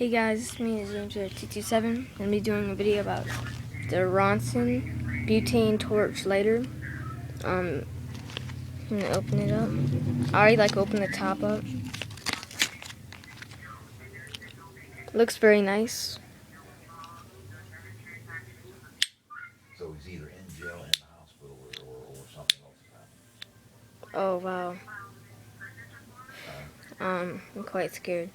Hey guys, it's me, James here, 227. I'm going to be doing a video about the Ronson butane torch lighter. I'm going to open it up. I already opened the top up. Looks very nice. So he's either in jail, in the hospital, or something else has happened. Oh wow. I'm quite scared.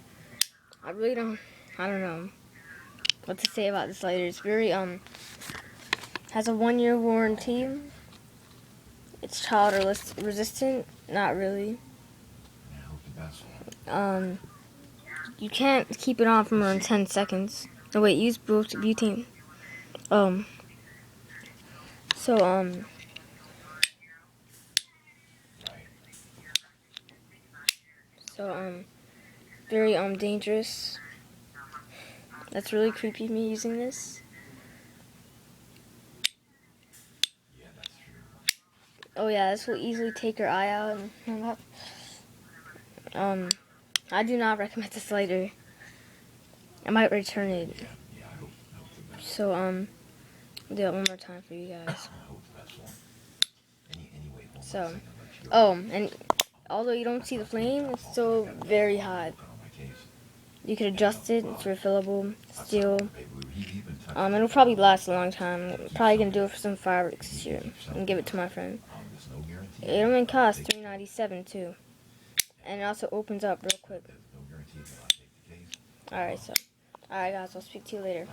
I don't know what to say about this lighter. It's very, has a 1-year warranty. It's child resistant, not really. Yeah, I hope the best one. You can't keep it on for more than 10 seconds. Oh wait, use butane. So, very, dangerous. That's really creepy, me using this. Yeah, that's true. Oh yeah, this will easily take your eye out. I do not recommend this lighter. I might return it. Yeah, I hope the best. So, I'll do it one more time for you guys. I hope the best one. Anyway, hold on a So, second, let you and although you don't see the flame, it's still very hot. open on my case. You can adjust it, it's refillable, steel. He's even touched It'll probably last a long time. I'm probably gonna do it for some fireworks this year and give it to my friend. There's no guarantee. It only costs $3.97 too, and it also opens up real quick. There's no guarantee that I'll take the case. Alright guys, I'll speak to you later.